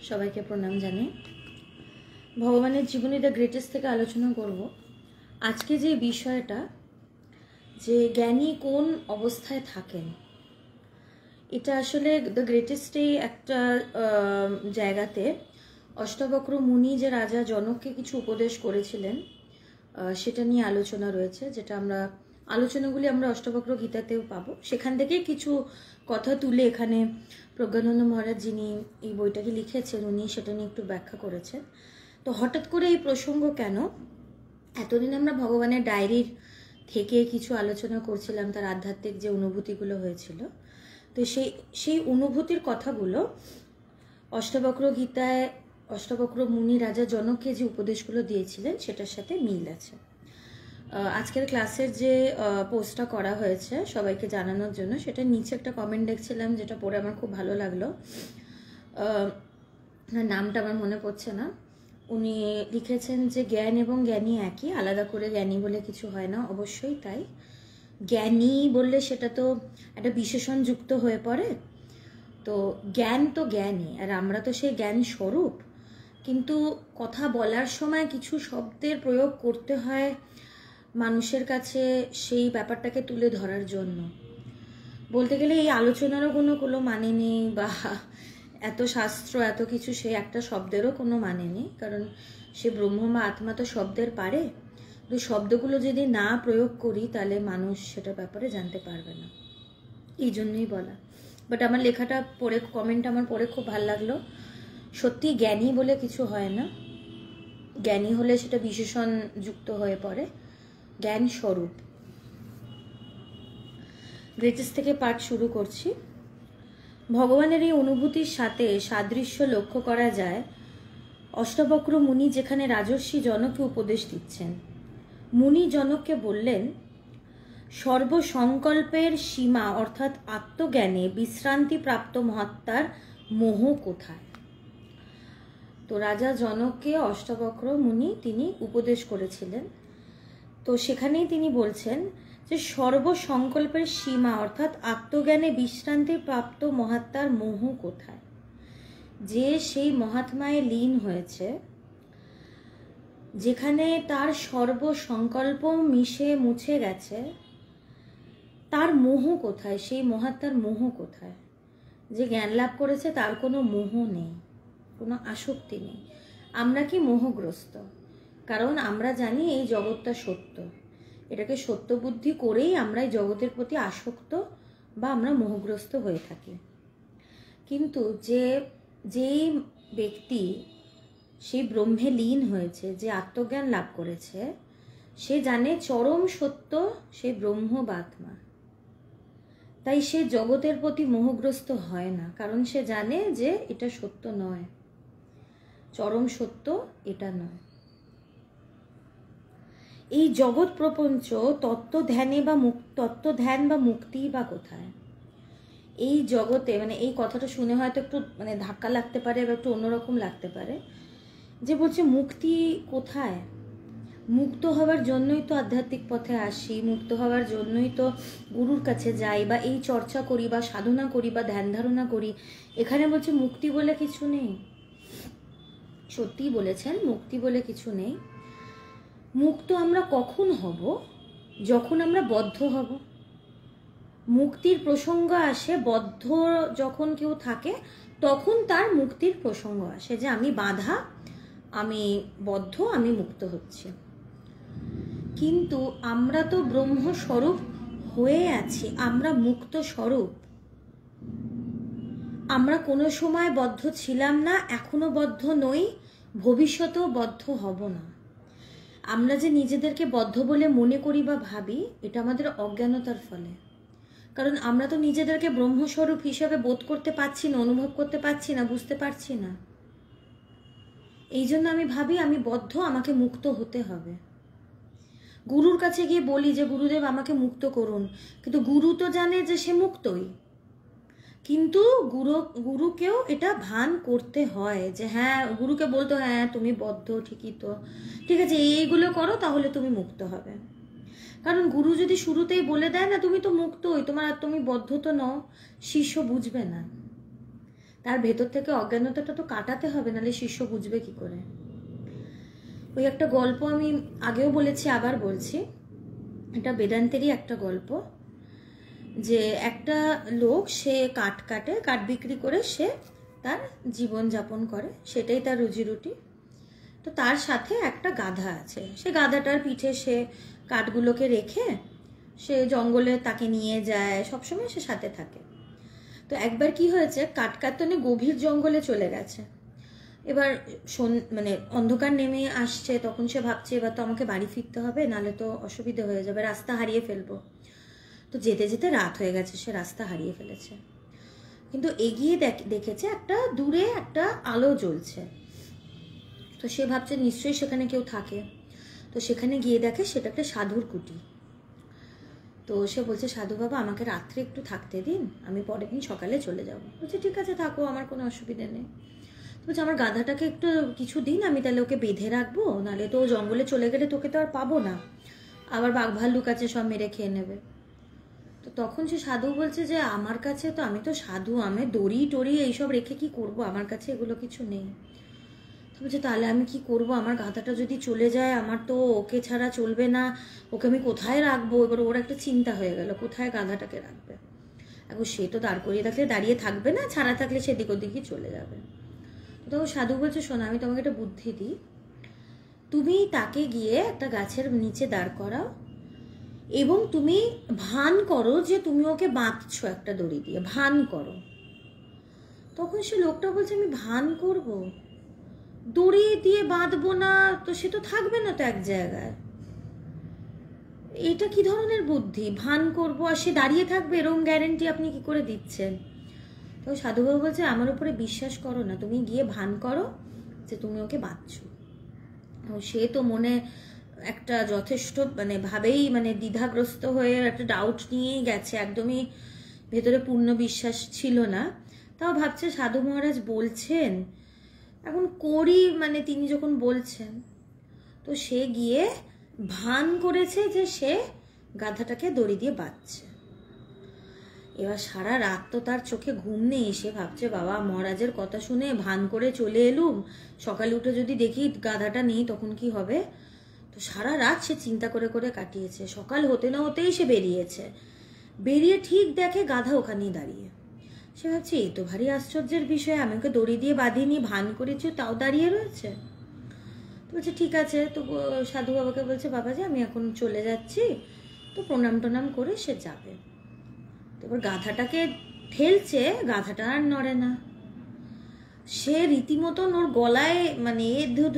সবাইকে প্রণাম জানাই। ভগবানের জীবনী দ্য গ্রেটেস্ট থেকে আলোচনা করব আজকে যে বিষয়টা, যে জ্ঞানী কোন অবস্থায় থাকেন। এটা আসলে দ্য গ্রেটেস্টেই একটা জায়গাতে অষ্টাবক্র মুনি যে রাজা জনককে কিছু উপদেশ করেছিলেন সেটা নিয়ে আলোচনা রয়েছে, যেটা আলোচনাগুলি আমরা অষ্টাবক্র গীতাতেও পাবো। সেখান থেকে কিছু কথা তুলে এখানে প্রজ্ঞানন্দ মহারাজ যিনি এই বইটাকে লিখেছেন উনি সেটা নিয়ে একটু ব্যাখ্যা করেছেন। তো হঠাৎ করে এই প্রসঙ্গ কেন? এতদিন আমরা ভগবানের ডায়েরির থেকে কিছু আলোচনা করছিলাম, তার আধ্যাত্মিক যে অনুভূতিগুলো হয়েছিল। তো সেই অনুভূতির কথাগুলো অষ্টাবক্র গীতায় অষ্টাবক্র মুনি রাজা জনককে যে উপদেশগুলো দিয়েছিলেন সেটার সাথে মিল আছে। আজকের ক্লাসের যে পোস্টটা করা হয়েছে সবাইকে জানানোর জন্য, সেটা নিচে একটা কমেন্ট দেখছিলাম যেটা পড়ে আমার খুব ভালো লাগলো। নামটা আমার মনে পড়ছে না। উনি লিখেছেন যে জ্ঞান এবং জ্ঞানী একই, আলাদা করে জ্ঞানী বলে কিছু হয় না। অবশ্যই তাই। জ্ঞানী বললে সেটা তো একটা বিশেষণ যুক্ত হয়ে পড়ে। তো জ্ঞান তো জ্ঞানই, আর আমরা তো সেই জ্ঞান স্বরূপ। কিন্তু কথা বলার সময় কিছু শব্দের প্রয়োগ করতে হয় মানুষের কাছে সেই ব্যাপারটাকে তুলে ধরার জন্য। বলতে গেলে এই আলোচনারও কোনো মানে নেই, বা এত শাস্ত্র এত কিছু সেই একটা শব্দেরও কোনো মানে নেই, কারণ সে ব্রহ্ম বা আত্মা তো শব্দের পারে। তো শব্দগুলো যদি না প্রয়োগ করি তাহলে মানুষ সেটার ব্যাপারে জানতে পারবে না, এই জন্যই বলা। বাট আমার লেখাটা পড়ে, কমেন্ট আমার পড়ে খুব ভালো লাগলো। সত্যি জ্ঞানী বলে কিছু হয় না, জ্ঞানী হলে সেটা বিশেষণ যুক্ত হয়ে পড়ে। জ্ঞান স্বরূপ। গ্রেটেস্ট থেকে পাঠ শুরু করছি। ভগবানের এই অনুভূতির সাথে সাদৃশ্য লক্ষ্য করা যায় অষ্টাবক্র মুনি যেখানে রাজর্ষি জনককে উপদেশ দিচ্ছেন। মুনি জনককে বললেন, সর্বসংকল্পের সীমা অর্থাৎ আত্মজ্ঞানে বিশ্রান্তি প্রাপ্ত মহাত্মার মোহ কোথায়? তো রাজা জনককে অষ্টাবক্র মুনি তিনি উপদেশ করেছিলেন। তো সেখানেই তিনি বলছেন যে সর্বসংকল্পের সীমা অর্থাৎ আত্মজ্ঞানে বিশ্রান্তি প্রাপ্ত মহাত্মার মোহ কোথায়? যে সেই মহাত্মায় লীন হয়েছে, যেখানে তার সর্বসংকল্প মিশে মুছে গেছে, তার মোহ কোথায়? সেই মহাত্মার মোহ কোথায়? যে জ্ঞান লাভ করেছে তার কোনো মোহ নেই, কোনো আসক্তি নেই। আমরা কি মোহগ্রস্ত? কারণ আমরা জানি এই জগৎটা সত্য, এটাকে সত্য বুদ্ধি করেই আমরা এই জগতের প্রতি আসক্ত বা আমরা মোহগ্রস্ত হয়ে থাকি। কিন্তু যেই ব্যক্তি সেই ব্রহ্মে লীন হয়েছে, যে আত্মজ্ঞান লাভ করেছে, সে জানে চরম সত্য সেই ব্রহ্ম বা আত্মা। তাই সে জগতের প্রতি মোহগ্রস্ত হয় না, কারণ সে জানে যে এটা সত্য নয়, চরম সত্য এটা নয়। এই জগৎ প্রপঞ্চ তত্ত্ব ধ্যান বা মুক্তি বা কোথায়? এই জগতে এই কথাটা শুনে হয়তো একটু ধাক্কা লাগতে পারে বা একটু অন্যরকম লাগতে পারে, যে বলছে মুক্তি কোথায়? মুক্ত হওয়ার জন্যই তো আধ্যাত্মিক পথে আসি, মুক্ত হওয়ার জন্যই তো গুরুর কাছে যাই বা এই চর্চা করি বা সাধনা করি বা ধ্যান ধারণা করি। এখানে বলছে মুক্তি বলে কিছু নেই। সত্যিই বলেছেন, মুক্তি বলে কিছু নেই। মুক্ত আমরা কখন হব? যখন আমরা বদ্ধ হব। মুক্তির প্রসঙ্গ আসে বদ্ধ যখন কেউ থাকে, তখন তার মুক্তির প্রসঙ্গ আসে, যে আমি বাঁধা, আমি বদ্ধ, আমি মুক্ত হচ্ছি। কিন্তু আমরা তো ব্রহ্মস্বরূপ হয়ে আছি, আমরা মুক্ত স্বরূপ। আমরা কোনো সময় বদ্ধ ছিলাম না, এখনো বদ্ধ নই, ভবিষ্যতেও বদ্ধ হব না। আমরা যে নিজেদেরকে বদ্ধ বলে মনে করি বা ভাবি, এটা আমাদের অজ্ঞানতার ফলে। কারণ আমরা তো নিজেদেরকে ব্রহ্মস্বরূপ হিসেবে বোধ করতে পারছি না, অনুভব করতে পারছি না, বুঝতে পারছি না। এই জন্য আমি ভাবি আমি বদ্ধ, আমাকে মুক্ত হতে হবে। গুরুর কাছে গিয়ে বলি যে গুরুদেব আমাকে মুক্ত করুন, কিন্তু গুরু তো জানে যে সে মুক্তই। কিন্তু গুরুকেও এটা ভান করতে হয় যে হ্যাঁ, গুরুকে বলতো হ্যাঁ তুমি বদ্ধ, ঠিকই তো, ঠিক আছে এইগুলো করো তাহলে তুমি মুক্ত হবে। কারণ গুরু যদি শুরুতেই বলে দেয় না তুমি তো মুক্তই, তুমি বদ্ধ তো নও, শিষ্য বুঝবে না। তার ভেতর থেকে অজ্ঞানতাটা তো কাটাতে হবে, নাহলে শিষ্য বুঝবে কি করে। ওই একটা গল্প আমি আগেও বলেছি, আবার বলছি, এটা বেদান্তেরই একটা গল্প, যে একটা লোক সে কাঠ বিক্রি করে সে তার জীবন যাপন করে, সেটাই তার রুজি রুটি। তো তার সাথে একটা গাধা আছে, সে গাধাটার পিঠে সে কাঠগুলোকে রেখে সে জঙ্গলে তাকে নিয়ে যায়, সবসময় সে সাথে থাকে। তো একবার কি হয়েছে, কাঠ কাটতে গভীর জঙ্গলে চলে গেছে। এবার মানে অন্ধকার নেমে আসছে, তখন সে ভাবছে এবার তো আমাকে বাড়ি ফিরতে হবে, নাহলে তো অসুবিধা হয়ে যাবে, রাস্তা হারিয়ে ফেলবো। তো যেতে যেতে রাত হয়ে গেছে, সে রাস্তা হারিয়ে ফেলেছে। কিন্তু এগিয়ে দেখেছে একটা দূরে একটা আলো জ্বলছে। তো সে ভাবছে নিশ্চয়ই সেখানে কেউ থাকে। তো সেখানে গিয়ে দেখে সেটা একটা সাধুর কুটি। তো সে বলছে, সাধু বাবা আমাকে রাত্রে একটু থাকতে দিন, আমি পরের দিন সকালে চলে যাবো। বলছে ঠিক আছে থাকো, আমার কোনো অসুবিধা নেই। বলছে আমার গাধাটাকে একটু কিছু দিন, আমি তাহলে ওকে বেঁধে রাখবো, নাহলে তো জঙ্গলে চলে গেলে তোকে তো আর পাবো না, আবার বাঘ ভাল্লুক আছে সব মেরে খেয়ে নেবে। তো তখন সে সাধু বলছে যে আমার কাছে তো, আমি তো সাধু, আমি দড়ি টড়ি এইসব রেখে কি করব, আমার কাছে এগুলো কিছু নেই। তো বলছে তাহলে আমি কি করব, আমার গাধাটা যদি চলে যায়, আমার তো ওকে ছাড়া চলবে না, ওকে আমি কোথায় রাখবো। এবার ওর একটা চিন্তা হয়ে গেল, কোথায় গাধাটাকে রাখবে। এখন সে তো দাঁড় করিয়ে রাখলে দাঁড়িয়ে থাকবে না, ছাড়া থাকলে সেদিক ওদিকই চলে যাবে। তো সাধু বলছে শোনো, আমি তোমাকে একটা বুদ্ধি দিই, তুমি তাকে গিয়ে একটা গাছের নিচে দাঁড় করাও এবং তুমি ভান করো যে তুমি ওকে বাঁধছো একটা দড়ি দিয়ে, ভান করো। তখন সে লোকটা বলছে আমি ভান করব, দড়ি দিয়ে বাঁধবো না তো সে তো থাকবে না তো এক জায়গায়, এটা কি ধরনের বুদ্ধি, ভান করবো আর সে দাঁড়িয়ে থাকবে, এরকম গ্যারেন্টি আপনি কি করে দিচ্ছেন। তো সাধুবাবু বলছে আমার উপরে বিশ্বাস করো না, তুমি গিয়ে ভান করো যে তুমি ওকে বাঁধছো। সে তো মনে একটা যথেষ্ট মানে ভাবেই মানে দ্বিধাগ্রস্ত হয়ে একটা ডাউট নিয়েই গেছে, একদমই ভেতরে পূর্ণ বিশ্বাস ছিল না। তাও ভাবছে সাধু মহারাজ বলছেন, এখন করি, মানে তিনি যখন বলছেন। তো সে গিয়ে ভান করেছে যে সে গাধাটাকে দড়ি দিয়ে বাঁধছে। এবার সারা রাত তো তার চোখে ঘুম নেই, সে ভাবছে বাবা মহারাজের কথা শুনে ভান করে চলে এলুম, সকালে উঠে যদি দেখি গাধাটা নেই তখন কি হবে। তো সারা রাত সে চিন্তা করে করে কাটিয়েছে, সকাল হতে না হতেই সে বেরিয়েছে, বেরিয়ে ঠিক দেখে গাধা ওখানেই দাঁড়িয়ে। সে ভাবছে এই তো ভারী আশ্চর্যের বিষয়, আমি ওকে দড়ি দিয়ে বাঁধিনি, ভান করেছি, তাও দাঁড়িয়ে রয়েছে। তো বলছে ঠিক আছে। তো সাধু বাবাকে বলছে বাবাজি আমি এখন চলে যাচ্ছি, তো প্রণাম টনাম করে সে যাবে। তো এবার গাধাটাকে ঠেলছে, গাধাটা আর নড়ে না, সে রীতিমতন ওর গলায় মানে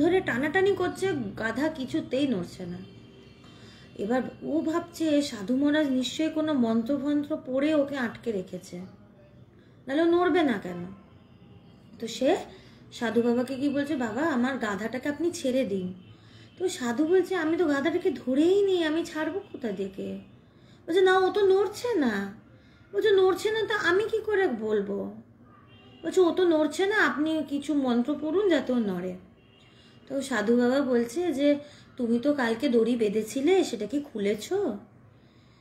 ধরে টানাটানি করছে, গাধা কিছুতেই নড়ছে না। এবার ও ভাবছে সাধু মহারাজ নিশ্চয়ই কোনো মন্ত্রফন্ত্র পড়ে ওকে আটকে রেখেছে, নাহলে নড়বে না কেন। তো সে সাধু বাবাকে কি বলছে, বাবা আমার গাধাটাকে আপনি ছেড়ে দিন। তো সাধু বলছে আমি তো গাধাটাকে ধরেই নি, আমি ছাড়বো কোথা থেকে। বলছে না ও তো নড়ছে না। বলছে নড়ছে না তা আমি কি করে বলবো। বলছে ও তো নড়ছে না, আপনি কিছু মন্ত্র পড়ুন যাতে ও নড়ে। তো সাধু বাবা বলছে যে তুমি তো কালকে দড়ি বেঁধেছিলে, সেটা কি খুলেছ।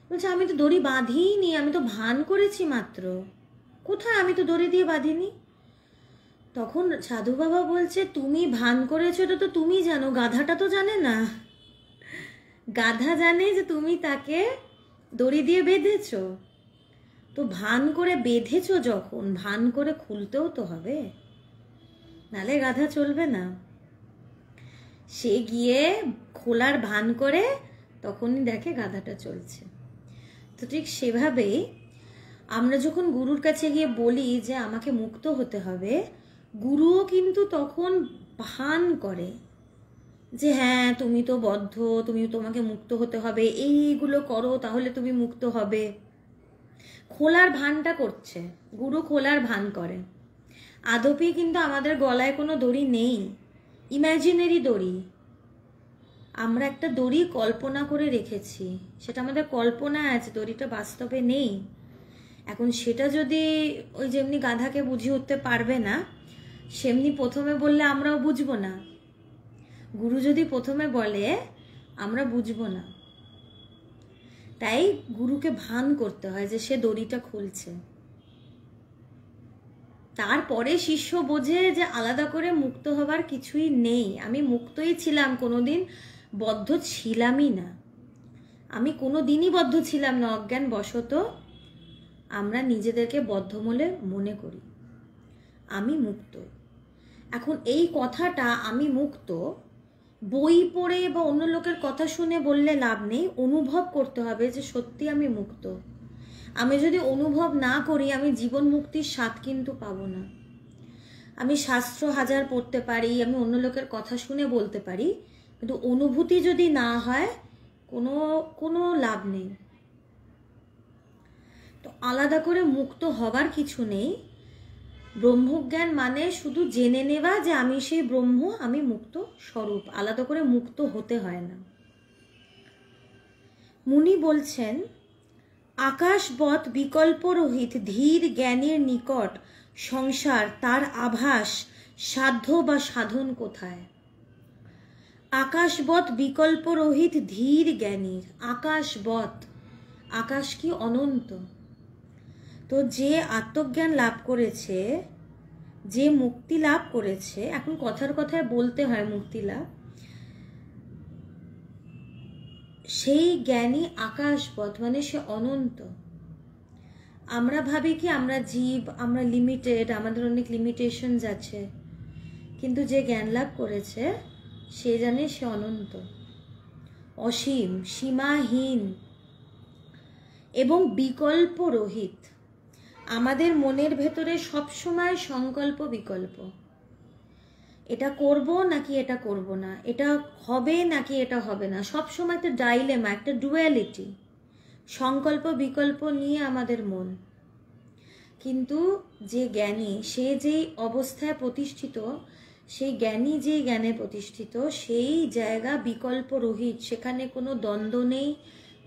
বলছে আমি তো দড়ি বাঁধিনি, আমি তো ভান করেছি মাত্র। কোথায়, আমি তো দড়ি দিয়ে বাঁধিনি। তখন সাধু বাবা বলছে তুমি ভান করেছো এটা তো তুমি জানো, গাধাটা তো জানে না। গাধা জানে যে তুমি তাকে দড়ি দিয়ে বেঁধেছো, তো ভান করে বেঁধেছো যখন, ভান করে খুলতেও তো হবে, নালে গাধা চলবে না। সে গিয়ে খোলার ভান করে তখনই দেখে গাধাটা চলছে। তো ঠিক সেভাবেই আমরা যখন গুরুর কাছে গিয়ে বলি যে আমাকে মুক্ত হতে হবে, গুরুও কিন্তু তখন ভান করে যে হ্যাঁ তুমি তো বদ্ধ, তোমাকে মুক্ত হতে হবে, এইগুলো করো তাহলে তুমি মুক্ত হবে। খোলার ভানটা করছে, গুরু খোলার ভান করে। আদপে কিন্তু আমাদের গলায় কোনো দড়ি নেই, ইমাজিনারি দড়ি। আমরা একটা দড়ি কল্পনা করে রেখেছি, সেটা আমাদের কল্পনা আছে, দড়িটা বাস্তবে নেই। এখন সেটা যদি ওই যেমনি গাধাকে বুঝিয়ে উঠতে পারবে না, সেমনি প্রথমে বললে আমরাও বুঝবো না। গুরু যদি প্রথমে বলে আমরা বুঝবো না, তাই গুরুকে ভান করতে হয় যে সে দড়িটা খুলছে, তারপরে শিষ্য বোঝে যে আলাদা করে মুক্ত হবার কিছুই নেই, আমি মুক্তই ছিলাম, কোনোদিন বদ্ধ ছিলামই না, আমি কোনোদিনই বদ্ধ ছিলাম না। অজ্ঞান বশত আমরা নিজেদেরকে বদ্ধ বলে মনে করি, আমি মুক্ত। এখন এই কথাটা আমি মুক্ত বই পড়ে বা অন্য লোকের কথা শুনে বললে লাভ নেই, অনুভব করতে হবে যে সত্যি আমি মুক্ত। আমি যদি অনুভব না করি আমি জীবন মুক্তির স্বাদ কিন্তু পাবো না। আমি শাস্ত্র হাজার পড়তে পারি, আমি অন্য লোকের কথা শুনে বলতে পারি, কিন্তু অনুভূতি যদি না হয় কোনো লাভ নেই। তো আলাদা করে মুক্ত হবার কিছু নেই। ব্রহ্মজ্ঞান মানে শুধু জেনে নেওয়া যে আমি সেই ব্রহ্ম, আমি মুক্ত স্বরূপ, আলাদা করে মুক্ত হতে হয় না। মুনি বলছেন, আকাশবৎ বিকল্প রহিত ধীর জ্ঞানীর নিকট সংসার তার আভাস সাধ্য বা সাধন কোথায়? আকাশবৎ বিকল্প রহিত ধীর জ্ঞানীর, আকাশবৎ, আকাশ কি অনন্ত। তো যে আত্মজ্ঞান লাভ করেছে, যে মুক্তি লাভ করেছে, এখন কথার কথায় বলতে হয় মুক্তি লাভ, সেই জ্ঞানী আকাশবৎ মানে সে অনন্ত। আমরা ভাবি কি আমরা জীব, আমরা লিমিটেড, আমাদের অনেক লিমিটেশনস আছে, কিন্তু যে জ্ঞান লাভ করেছে সে জানে সে অনন্ত, অসীম, সীমাহীন এবং বিকল্প রহিত। আমাদের মনের ভেতরে সবসময় সংকল্প বিকল্প, এটা করব নাকি এটা করব না, এটা হবে নাকি এটা হবে না, সবসময় একটা ডাইলেমা, একটা ডুয়ালিটি, সংকল্প বিকল্প নিয়ে আমাদের মন। কিন্তু যে জ্ঞানী, সে যেই অবস্থায় প্রতিষ্ঠিত, সেই জ্ঞানী যে জ্ঞানে প্রতিষ্ঠিত, সেই জায়গা বিকল্প রহিত, সেখানে কোনো দ্বন্দ্ব নেই,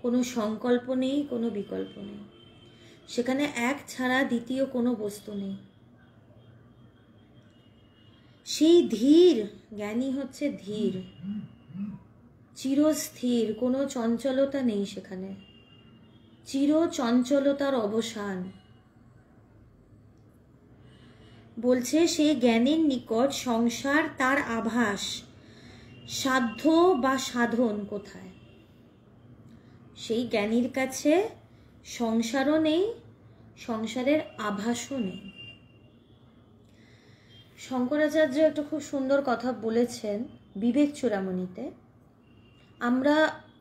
কোনো সংকল্প নেই, কোনো বিকল্প নেই, সেখানে এক ছাড়া দ্বিতীয় কোনো বস্তু নেই। সেই ধীর জ্ঞানী হচ্ছে ধীর, চিরস্থির, কোনো চঞ্চলতা নেই সেখানে, চির চঞ্চলতার অবসান। বলছে সেই জ্ঞানীর নিকট সংসার তার আভাস সাধ্য বা সাধন কোথায়? সেই জ্ঞানীর কাছে সংসারও নেই, সংসারের আভাসও নেই। শঙ্করাচার্য একটা খুব সুন্দর কথা বলেছেন বিবেক চূড়ামণিতে। আমরা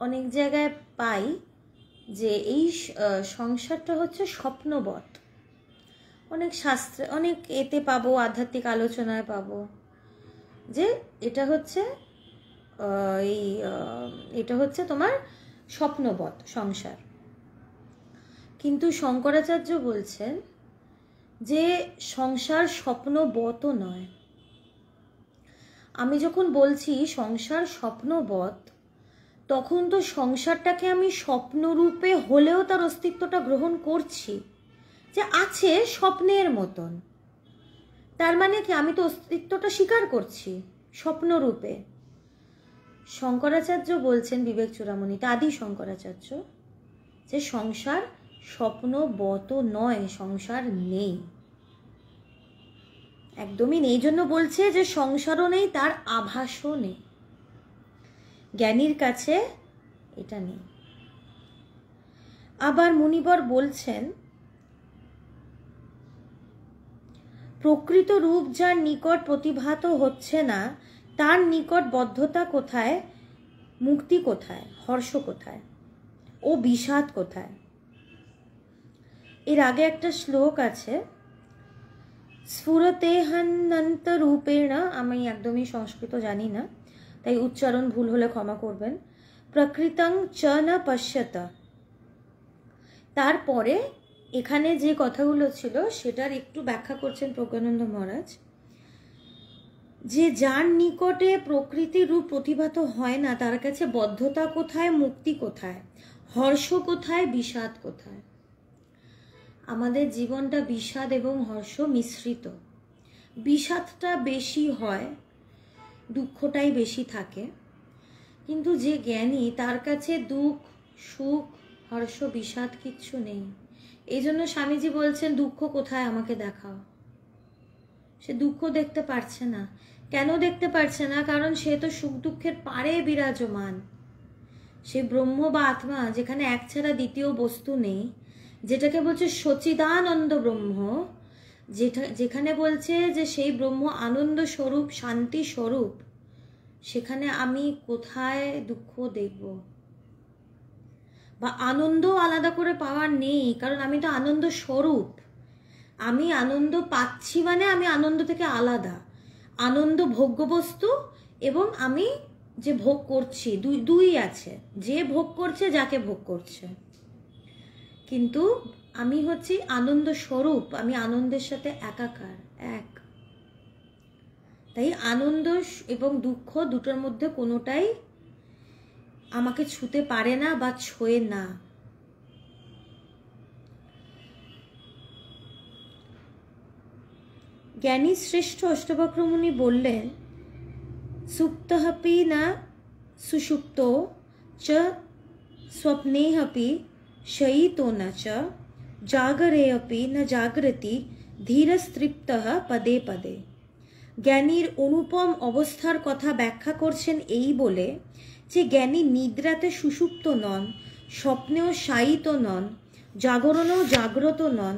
অনেক জায়গায় পাই যে এই সংসারটা হচ্ছে স্বপ্নবৎ, অনেক শাস্ত্রে, অনেক এতে পাবো, আধ্যাত্মিক আলোচনায় পাবো যে এটা হচ্ছে এটা হচ্ছে তোমার স্বপ্নবৎ সংসার। কিন্তু শঙ্করাচার্য বলছেন যে সংসার স্বপ্নবৎও নয়। আমি যখন বলছি সংসার স্বপ্নবৎ, তখন তো সংসারটাকে আমি স্বপ্নরূপে হলেও তার অস্তিত্বটা গ্রহণ করছি, যে আছে স্বপ্নের মতন। তার মানে কি আমি তো অস্তিত্বটা স্বীকার করছি স্বপ্নরূপে। শঙ্করাচার্য বলছেন বিবেক চূড়ামণিতে, আদি শঙ্করাচার্য, যে সংসার স্বপ্নবৎ নয়, সংসার নেই, একদমই নেই। এই জন্য বলছে যে সংসারও নেই, তার আভাসও নেই, জ্ঞানীর কাছে এটা নেই। আবার মুনিবর বলছেন, প্রকৃত রূপ যার নিকট প্রতিভাত হচ্ছে না, তার নিকট বদ্ধতা কোথায়, মুক্তি কোথায়, হর্ষ কোথায় ও বিষাদ কোথায়? এর আগে একটা শ্লোক আছে, স্ফুরতেহানন্ত রূপেণ, আমি একদমই সংস্কৃত জানি না তাই উচ্চারণ ভুল হলে ক্ষমা করবেন, প্রকৃতং চ না পশ্যত। তারপরে এখানে যে কথাগুলো ছিল সেটার একটু ব্যাখ্যা করছেন প্রজ্ঞানন্দ মহারাজ, যে যার নিকটে প্রকৃতির রূপ প্রতিভাত হয় না, তার কাছে বদ্ধতা কোথায়, মুক্তি কোথায়, হর্ষ কোথায়, বিষাদ কোথায়? আমাদের জীবনটা বিষাদ এবং হর্ষ মিশ্রিত। বিষাদটা বেশি হয়, দুঃখটাই বেশি থাকে, কিন্তু যে জ্ঞানী তার কাছে দুঃখ, সুখ, হর্ষ, বিষাদ কিচ্ছু নেই। এই জন্য স্বামীজি বলছেন, দুঃখ কোথায় আমাকে দেখাও। সে দুঃখ দেখতে পারছে না। কেন দেখতে পারছে না? কারণ সে তো সুখ দুঃখের পারে বিরাজমান। সে ব্রহ্ম বা আত্মা, যেখানে এক ছাড়া দ্বিতীয় বস্তু নেই, যেটাকে বলছে সচিদানন্দ ব্রহ্ম, যেখানে বলছে যে সেই ব্রহ্ম আনন্দ স্বরূপ, শান্তি স্বরূপ, সেখানে আমি কোথায় দুঃখ দেখব? বা আনন্দ আলাদা করে পাওয়ার নেই, কারণ আমি তো আনন্দ স্বরূপ। আমি আনন্দ পাচ্ছি মানে আমি আনন্দ থেকে আলাদা। আনন্দ ভোগ্যবস্তু এবং আমি যে ভোগ করছি, দুই আছে। যে ভোগ করছে, যাকে ভোগ করছে। কিন্তু আমি হচ্ছি আনন্দ স্বরূপ, আমি আনন্দের সাথে একাকার, এক। তাই আনন্দ এবং দুঃখ দুটোর মধ্যে কোনোটাই আমাকে ছুতে পারে না বা ছোঁয়ে না। জ্ঞানী শ্রেষ্ঠ অষ্টবক্র মুনি বললেন, সুপ্তহপি না সুষুপ্ত চ স্বপ্নেহপি শয়িতো ন চ জাগরেপি ন জাগরতি ধীরস্তৃপ্তঃ পদে পদে। জ্ঞানীর অনুপম অবস্থার কথা ব্যাখ্যা করছেন এই বলে যে জ্ঞানী নিদ্রাতে সুষুপ্ত নন, স্বপ্নেও শায়িত নন, জাগরণেও জাগ্রত নন,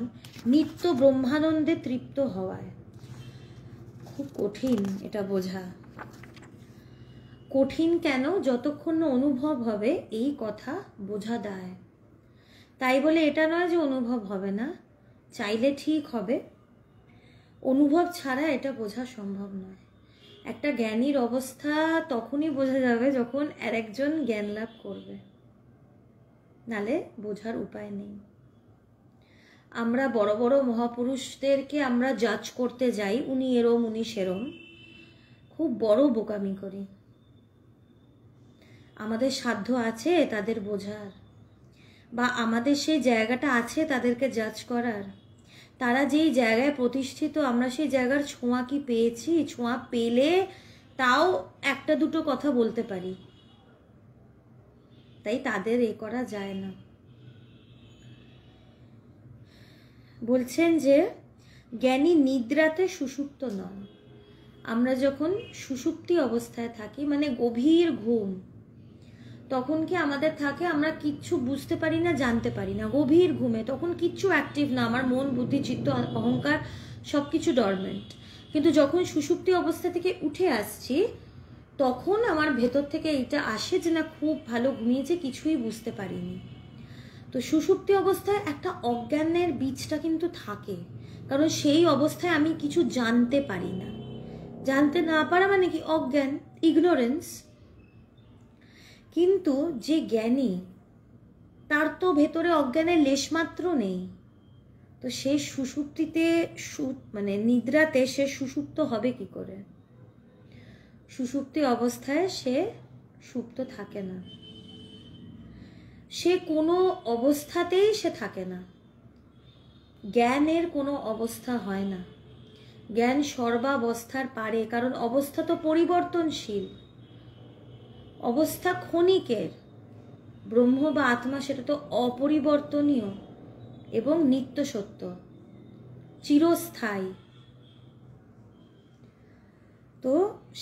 নিত্য ব্রহ্মানন্দে তৃপ্ত হওয়ায়। খুব কঠিন এটা বোঝা। কঠিন কেন? যতক্ষণ না অনুভব হবে এই কথা বোঝা দেয়। তাই বলে এটা নয় যে অনুভব হবে না, চাইলে ঠিক হবে। অনুভব ছাড়া এটা বোঝা সম্ভব নয়। একটা জ্ঞানীর অবস্থা তখনই বোঝা যাবে যখন আরেকজন জ্ঞান লাভ করবে, নালে বোঝার উপায় নেই। আমরা বড় বড় মহাপুরুষদেরকে আমরা জাজ করতে যাই, উনি এরম উনি সেরম, খুব বড় বোকামি করি। আমাদের সাধ্য আছে তাদের বোঝার, বা আমাদের সেই জায়গাটা আছে তাদেরকে জাজ করার। তারা যেই জায়গায় প্রতিষ্ঠিত, আমরা সেই জায়গার ছোঁয়া কি পেয়েছি? ছোঁয়া পেলে তাও একটা দুটো কথা বলতে পারি, তাই তাদের এ করা যায় না। বলছেন যে জ্ঞানী নিদ্রাতে সুষুপ্ত নন। আমরা যখন সুষুপ্তি অবস্থায় থাকি, মানে গভীর ঘুম, তখন কি আমাদের থাকে আমরা কিচ্ছু বুঝতে পারি না, জানতে পারি না। গভীর ঘুমে তখন কিচ্ছু অ্যাক্টিভ না, আমার মন, বুদ্ধি, চিত্ত, অহংকার সবকিছু ডরমেন্ট। কিন্তু যখন সুষুপ্তি অবস্থা থেকে উঠে আসছি, তখন আমার ভেতর থেকে এটা আসে যে না, খুব ভালো ঘুমিয়েছে, কিছুই বুঝতে পারিনি। তো সুষুপ্তি অবস্থায় একটা অজ্ঞানের বীজটা কিন্তু থাকে, কারণ সেই অবস্থায় আমি কিছু জানতে পারি না। জানতে না পারা মানে কি? অজ্ঞান, ইগনোরেন্স। কিন্তু যে জ্ঞানী, তার তো ভেতরে অজ্ঞানের লেশমাত্র নেই। তো সে সুষুপ্তিতে মানে নিদ্রাতে সে সুষুপ্ত হবে কি করে? সুষুপ্তি অবস্থায় সে সুপ্ত থাকে না, সে কোনো অবস্থাতেই সে থাকে না। জ্ঞানের কোনো অবস্থা হয় না। জ্ঞান সর্বাবস্থার পারে, কারণ অবস্থা তো পরিবর্তনশীল, অবস্থা ক্ষণিকের। ব্রহ্ম বা আত্মা সেটা তো অপরিবর্তনীয় এবং নিত্য সত্য, চিরস্থায়ী। তো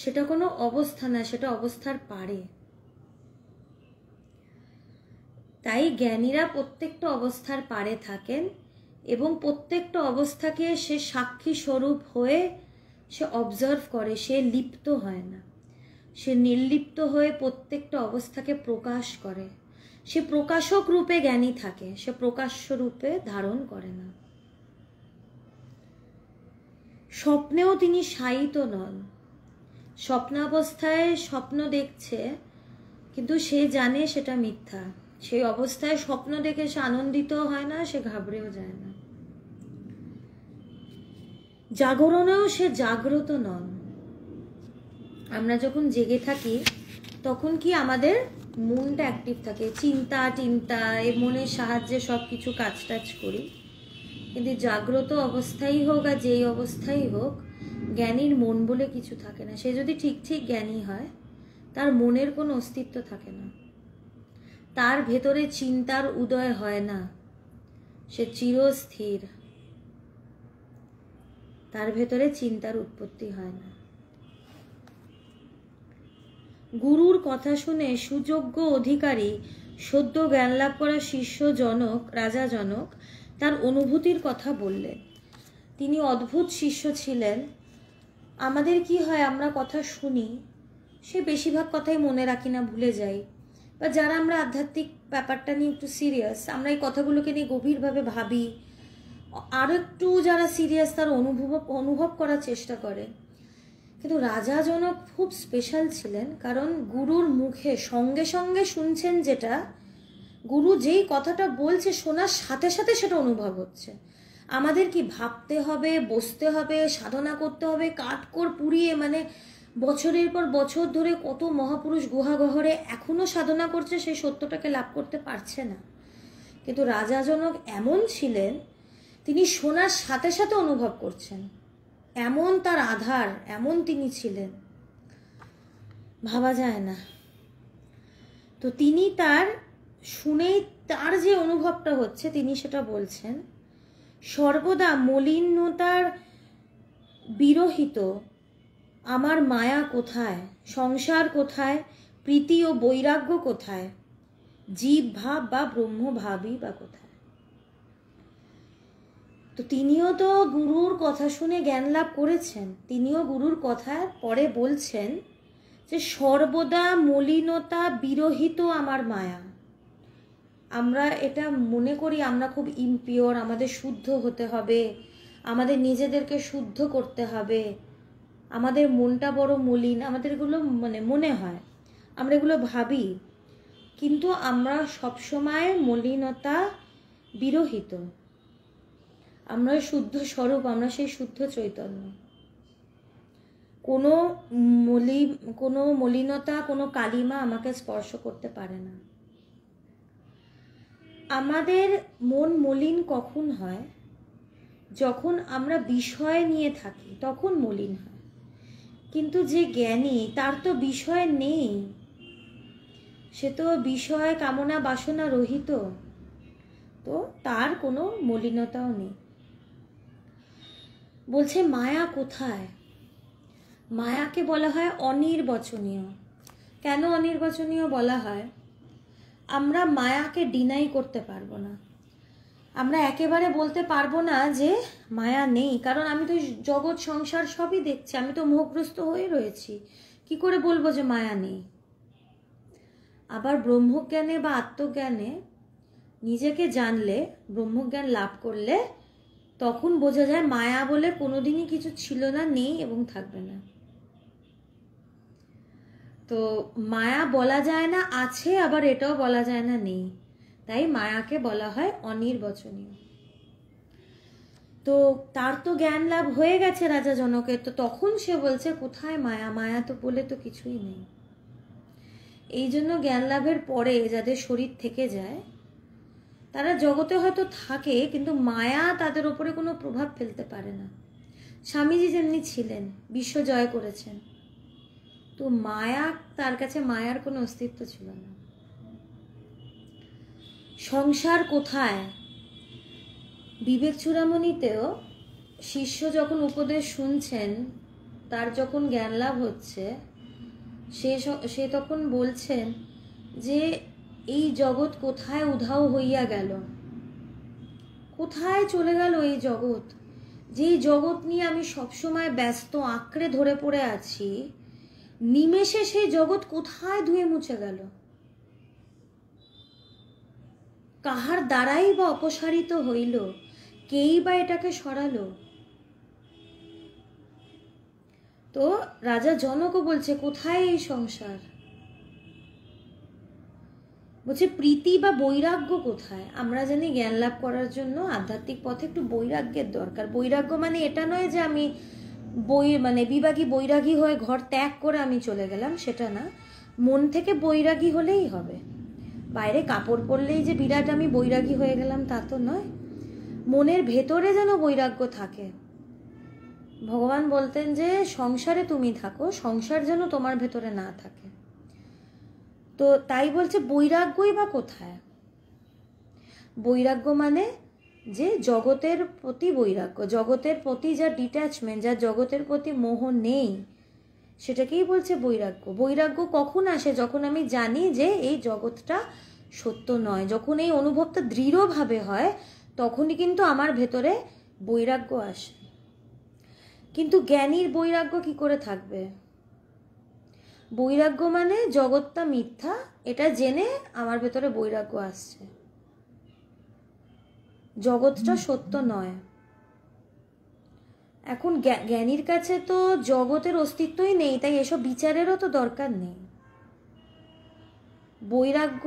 সেটা কোনো অবস্থা না, সেটা অবস্থার পারে। তাই জ্ঞানীরা প্রত্যেকটা অবস্থার পারে থাকেন এবং প্রত্যেকটা অবস্থাকে সে সাক্ষী স্বরূপ হয়ে সে অবজার্ভ করে, সে লিপ্ত হয় না। সে নির্লিপ্ত হয়ে প্রত্যেকটা অবস্থাকে প্রকাশ করে। সে প্রকাশক রূপে জ্ঞানী থাকে, সে প্রকাশ্য রূপে ধারণ করে না। স্বপ্নেও তিনি শায়িত নন। স্বপ্নাবস্থায় স্বপ্ন দেখছে, কিন্তু সে জানে সেটা মিথ্যা। সেই অবস্থায় স্বপ্ন দেখে সে আনন্দিত হয় না, সে ঘাবড়েও যায় না। জাগরণেও সে জাগ্রত নন। আমরা যখন জেগে থাকি তখন কি আমাদের মনটা অ্যাক্টিভ থাকে, চিন্তা টিন্তা, এই মনের সাহায্যে সব কিছু কাজ টাজ করি। কিন্তু জাগ্রত অবস্থাই হোক আর যেই অবস্থাই হোক, জ্ঞানীর মন বলে কিছু থাকে না। সে যদি ঠিক ঠিক জ্ঞানী হয়, তার মনের কোনো অস্তিত্ব থাকে না, তার ভেতরে চিন্তার উদয় হয় না, সে চিরস্থির। তার ভেতরে চিন্তার উৎপত্তি হয় না। গুরুর কথা শুনে সুযোগ্য অধিকারী সদ্য জ্ঞান লাভ করা শিষ্য জনক, রাজা জনক তার অনুভূতির কথা বললেন। তিনি অদ্ভুত শিষ্য ছিলেন। আমাদের কি হয়, আমরা কথা শুনি, সে বেশিরভাগ কথাই মনে রাখি না, ভুলে যাই। বা যারা আমরা আধ্যাত্মিক ব্যাপারটা নিয়ে একটু সিরিয়াস, আমরা এই কথাগুলোকে নিয়ে গভীরভাবে ভাবি। আরও একটু যারা সিরিয়াস তারা অনুভব করার চেষ্টা করে। কিন্তু রাজা জনক খুব স্পেশাল ছিলেন, কারণ গুরুর মুখে সঙ্গে সঙ্গে শুনছেন, যেটা গুরু যেই কথাটা বলছে শোনার সাথে সাথে সেটা অনুভব হচ্ছে। আমাদের কি ভাবতে হবে, বসতে হবে, সাধনা করতে হবে, কাঠকড় পুড়িয়ে, মানে বছরের পর বছর ধরে কত মহাপুরুষ গুহাগহরে এখনো সাধনা করছে, সেই সত্যটাকে লাভ করতে পারছে না। কিন্তু রাজা জনক এমন ছিলেন, তিনি শোনার সাথে সাথে অনুভব করছেন, এমন তার আধার, এমন তিনি ছিলেন, ভাবা যায় না। তো তিনি তার শুনেই তার যে অনুভবটা হচ্ছে তিনি সেটা বলছেন। সর্বদা মলিনতার বিরহিত আমার মায়া কোথায়, সংসার কোথায়, প্রীতি ও বৈরাগ্য কোথায়, জীব ভাব বা ব্রহ্ম ভাবই বা কোথায়। তো তিনিও তো গুরুর কথা শুনে জ্ঞান লাভ করেছেন, তিনিও গুরুর কথা পরে বলছেন যে সর্বদা মলিনতা বিরহিত আমার মায়া। আমরা এটা মনে করি আমরা খুব ইমপিওর, আমাদের শুদ্ধ হতে হবে, আমাদের নিজেদেরকে শুদ্ধ করতে হবে, আমাদের মনটা বড় মলিন, আমাদের এগুলো মনে হয়, আমরা এগুলো ভাবি। কিন্তু আমরা সবসময় মলিনতা বিরহিত, আমরা শুদ্ধ স্বরূপ, আমরা সেই শুদ্ধ চৈতন্য। কোনো মলিনতা, কোনো কালিমা আমাকে স্পর্শ করতে পারে না। আমাদের মন মলিন কখন হয়? যখন আমরা বিষয় নিয়ে থাকি তখন মলিন হয়। কিন্তু যে জ্ঞানী তার তো বিষয় নেই, সে তো বিষয় কামনা বাসনা রহিত, তো তার কোনো মলিনতাও নেই। বলছে মায়া কোথায়? মায়াকে বলা হয় অনির্বচনীয়। কেন অনির্বচনীয় বলা হয়? আমরা মায়াকে ডিনাই করতে পারবো না, আমরা একেবারে বলতে পারবো না যে মায়া নেই, কারণ আমি তো জগৎ সংসার সবই দেখছি, আমি তো মোহগ্রস্ত হয়ে রয়েছি, কি করে বলবো যে মায়া নেই? আবার ব্রহ্মজ্ঞানে বা আত্মজ্ঞানে নিজেকে জানলে, ব্রহ্মজ্ঞান লাভ করলে তখন বোঝা যায় মায়া বলে কোনোদিনই কিছু ছিল না, নেই এবং থাকবে না। তো মায়া বলা যায় না আছে, আবার এটাও বলা যায় না নেই, তাই মায়াকে বলা হয় অনির্বচনীয়। তো তার তো জ্ঞান লাভ হয়ে গেছে রাজা জনকের, তো তখন সে বলছে কোথায় মায়া, মায়া তো বলে তো কিছুই নেই। এই জন্য জ্ঞান লাভের পরে যাদের শরীর থেকে যায় তারা জগতে হয়তো থাকে, কিন্তু মায়া তাদের উপরে কোনো প্রভাব ফেলতে পারে না। স্বামীজি যেমনি ছিলেন, বিশ্ব জয় করেছেন, তো মায়া, তার কাছে মায়ার কোনো অস্তিত্ব ছিল না। সংসার কোথায়? বিবেক চূড়ামণিতেও শিষ্য যখন উপদেশ শুনছেন, তার যখন জ্ঞান লাভ হচ্ছে, সে তখন বলছেন যে এই জগৎ কোথায় উধাও হইয়া গেল, কোথায় চলে গেল এই জগৎ, যেই জগৎ নিয়ে আমি সবসময় ব্যস্ত, আঁকড়ে ধরে পড়ে আছি, নিমেষে সেই জগৎ কোথায় ধুয়ে মুছে গেল, কাহার দ্বারাই বা অপসারিত হইল, কেই বা এটাকে সরালো? তো রাজা জনকও বলছে কোথায় এই সংসার? বলছে প্রীতি বা বৈরাগ্য কোথায়? আমরা জানি জ্ঞান লাভ করার জন্য আধ্যাত্মিক পথে একটু বৈরাগ্যের দরকার। বৈরাগ্য মানে এটা নয় যে আমি বিভাগী বৈরাগী হয়ে ঘর ত্যাগ করে আমি চলে গেলাম, সেটা না। মন থেকে বৈরাগী হলেই হবে, বাইরে কাপড় পরলেই যে বিরাট আমি বৈরাগী হয়ে গেলাম তা তো নয়। মনের ভেতরে যেন বৈরাগ্য থাকে। ভগবান বলতেন যে সংসারে তুমি থাকো, সংসার যেন তোমার ভেতরে না থাকে। তো তাই বলছে বৈরাগ্যই বা কোথায়? বৈরাগ্য মানে যে জগতের প্রতি বৈরাগ্য, জগতের প্রতি যা ডিট্যাচমেন্ট, যা জগতের প্রতি মোহ নেই, সেটাকেই বলছে বৈরাগ্য। বৈরাগ্য কখন আসে? যখন আমি জানি যে এই জগৎটা সত্য নয়। যখন এই অনুভবটা দৃঢ়ভাবে হয়, তখনই কিন্তু আমার ভেতরে বৈরাগ্য আসে। কিন্তু জ্ঞানীর বৈরাগ্য কি করে থাকবে? বৈরাগ্য মানে জগৎটা মিথ্যা, এটা জেনে আমার ভেতরে বৈরাগ্য আসছে, জগৎটা সত্য নয়। এখন জ্ঞানীর কাছে তো জগতের অস্তিত্বই নেই, তাই এসব বিচারেরও তো দরকার নেই। বৈরাগ্য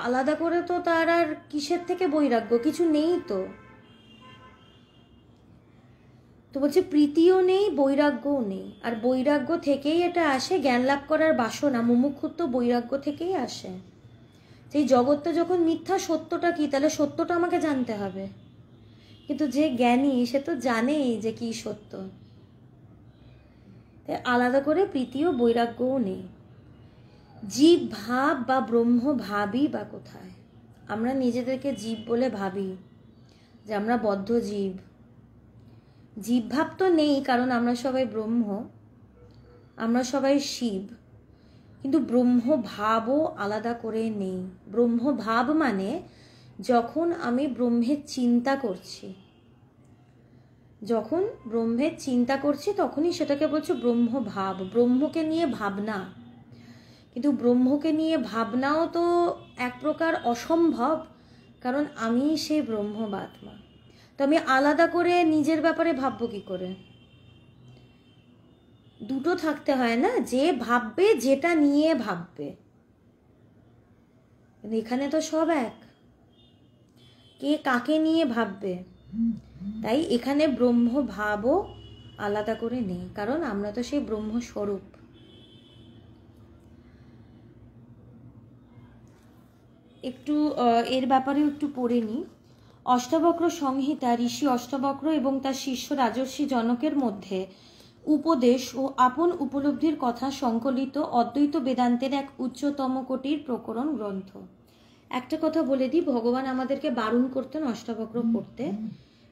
আলাদা করে তো তার আর কিসের থেকে বৈরাগ্য? কিছু নেই তো। তো বলছে প্রীতিও নেই, বৈরাগ্যও নেই। আর বৈরাগ্য থেকেই এটা আসে, জ্ঞান লাভ করার বাসনা, মুমুক্ষুত্ব বৈরাগ্য থেকেই আসে। সেই জগৎটা যখন মিথ্যা, সত্যটা কি? তাহলে সত্যটা আমাকে জানতে হবে। কিন্তু যে জ্ঞানী সে তো জানেই যে কি সত্য। আলাদা করে প্রীতি ও বৈরাগ্যও নেই। জীব ভাব বা ব্রহ্ম ভাবই বা কোথায়? আমরা নিজেদেরকে জীব বলে ভাবি, যে আমরা বদ্ধ জীব। জীব ভাব তো নেই, কারণ আমরা সবাই ব্রহ্ম, আমরা সবাই শিব। কিন্তু ব্রহ্ম ভাবও আলাদা করে নেই। ব্রহ্ম ভাব মানে যখন আমি ব্রহ্মের চিন্তা করছি, যখন ব্রহ্মের চিন্তা করছি তখনই সেটাকে বলছে ব্রহ্ম ভাব, ব্রহ্মকে নিয়ে ভাবনা। কিন্তু ব্রহ্মকে নিয়ে ভাবনাও তো এক প্রকার অসম্ভব, কারণ আমি সেই ব্রহ্ম বা আত্মা। তো আমি আলাদা করে নিজের ব্যাপারে ভাববো কি করে? দুটো থাকতে হয় না, যে ভাববে যেটা নিয়ে ভাববে। এখানে তো সব এক, কে কাকে নিয়ে ভাববে। তাই এখানে ব্রহ্ম ভাবও আলাদা করে নেই, কারণ আমরা তো সেই ব্রহ্ম স্বরূপ। একটু এর ব্যাপারে একটু পড়ে নিই। অষ্টাবক্র সংহিতা ঋষি অষ্টাবক্র এবং তার শিষ্য রাজর্ষি জনকের মধ্যে উপদেশ ও আপন উপলব্ধির কথা সংকলিত অদ্বৈত বেদান্তের এক উচ্চতম কোটির প্রকরণ গ্রন্থ। একটা কথা বলে দিই, ভগবান আমাদেরকে বারণ করতেন অষ্টাবক্র পড়তে।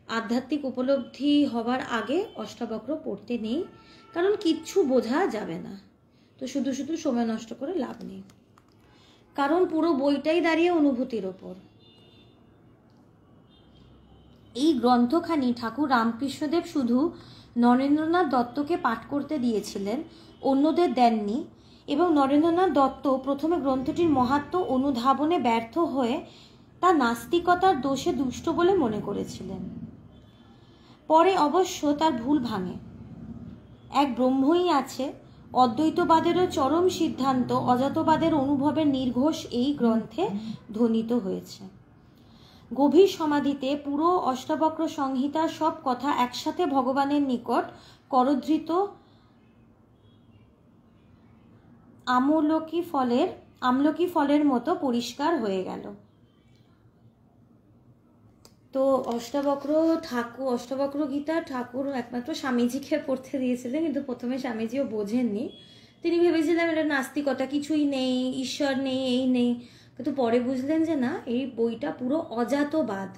আধ্যাত্মিক উপলব্ধি হবার আগে অষ্টাবক্র পড়তে নেই, কারণ কিচ্ছু বোঝা যাবে না। তো শুধু শুধু সময় নষ্ট করে লাভ নেই, কারণ পুরো বইটাই দাঁড়িয়ে অনুভূতির ওপর। এই গ্রন্থখানি ঠাকুর রামকৃষ্ণদেব শুধু নরেন্দ্রনাথ দত্তকে পাঠ করতে দিয়েছিলেন, অন্যদের দেননি। এবং নরেন্দ্রনাথ দত্ত প্রথমে গ্রন্থটির মাহাত্ম্য অনুধাবনে ব্যর্থ হয়ে তা নাস্তিকতার দোষে দুষ্ট বলে মনে করেছিলেন। পরে অবশ্য তার ভুল ভাঙে। এক ব্রহ্মই আছে, অদ্বৈতবাদেরও চরম সিদ্ধান্ত অজাতবাদের অনুভবের নির্ঘোষ এই গ্রন্থে ধ্বনিত হয়েছে। গভীর সমাধিতে পুরো অষ্টাবক্র সংহিতার সব কথা একসাথে ভগবানের নিকট করধৃত আমলকি ফলের মতো পরিষ্কার হয়ে গেল। তো অষ্টাবক্র গীতা ঠাকুর একমাত্র স্বামীজিকে পড়তে দিয়েছিলেন, কিন্তু প্রথমে স্বামীজিও বোঝেননি। তিনি ভেবেছিলেন এটা নাস্তিকতা, কিছুই নেই, ঈশ্বর নেই, এই নেই। কিন্তু পরে বুঝলেন যে না, এই বইটা পুরো অজাতবাদ,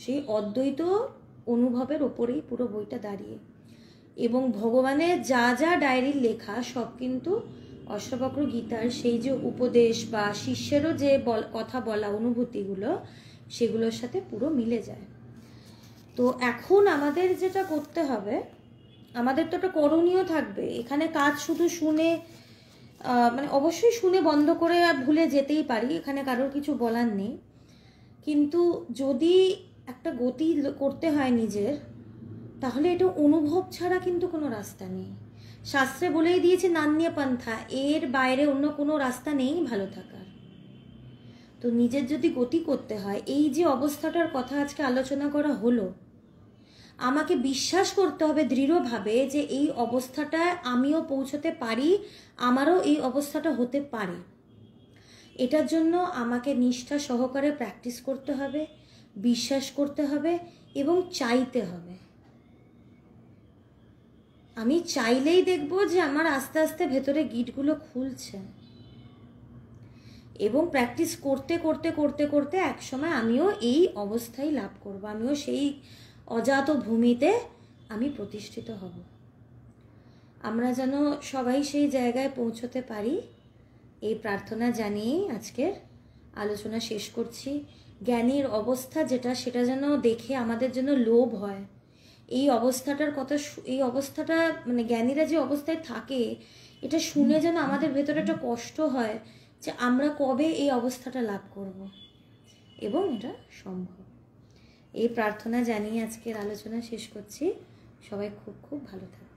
সেই অদ্বৈত অনুভবের ওপরেই পুরো বইটা দাঁড়িয়ে। এবং ভগবানের যা যা ডায়েরির লেখা সব কিন্তু অষ্টাবক্র গীতার সেই যে উপদেশ বা শিষ্যেরও যে কথা বলা অনুভূতিগুলো, সেগুলোর সাথে পুরো মিলে যায়। তো এখন আমাদের যেটা করতে হবে, আমাদের তো একটা করণীয় থাকবে। এখানে কাজ শুধু শুনে মানে অবশ্যই শুনে বন্ধ করে ভুলে যেতেই পারি, এখানে কারোর কিছু বলার নেই। কিন্তু যদি একটা গতি করতে হয় নিজের, তাহলে এটা অনুভব ছাড়া কিন্তু কোনো রাস্তা নেই। শাস্ত্রে বলেই দিয়েছে নান্যা পন্থা, এর বাইরে অন্য কোনো রাস্তা নেই ভালো থাকার। তো নিজের যদি গতি করতে হয়, এই যে অবস্থাটার কথা আজকে আলোচনা করা হলো, আমাকে বিশ্বাস করতে হবে দৃঢ়ভাবে যে এই অবস্থাটায় আমিও পৌঁছতে পারি, আমারও এই অবস্থাটা হতে পারে। এটার জন্য আমাকে নিষ্ঠা সহকারে প্র্যাকটিস করতে হবে, বিশ্বাস করতে হবে এবং চাইতে হবে। আমি চাইলেই দেখব যে আমার আস্তে আস্তে ভেতরে গিটগুলো খুলছে। এবং প্র্যাকটিস করতে করতে করতে করতে একসময় আমিও এই অবস্থায় লাভ করব, আমিও সেই অজাত ভূমিতে আমি প্রতিষ্ঠিত হব। আমরা যেন সবাই সেই জায়গায় পৌঁছতে পারি, এই প্রার্থনা জানিয়েই আজকের আলোচনা শেষ করছি। জ্ঞানীর অবস্থা যেটা, সেটা যেন দেখে আমাদের যেন লোভ হয়। এই অবস্থাটার কথা, এই অবস্থাটা মানে জ্ঞানীরা যে অবস্থায় থাকে এটা শুনে যেন আমাদের ভেতরে একটা কষ্ট হয় যে আমরা কবে এই অবস্থাটা লাভ করব, এবং এটা সম্ভব। এই প্রার্থনা জানিয়ে আজকের আলোচনা শেষ করছি। সবাই খুব খুব ভালো থাকবে।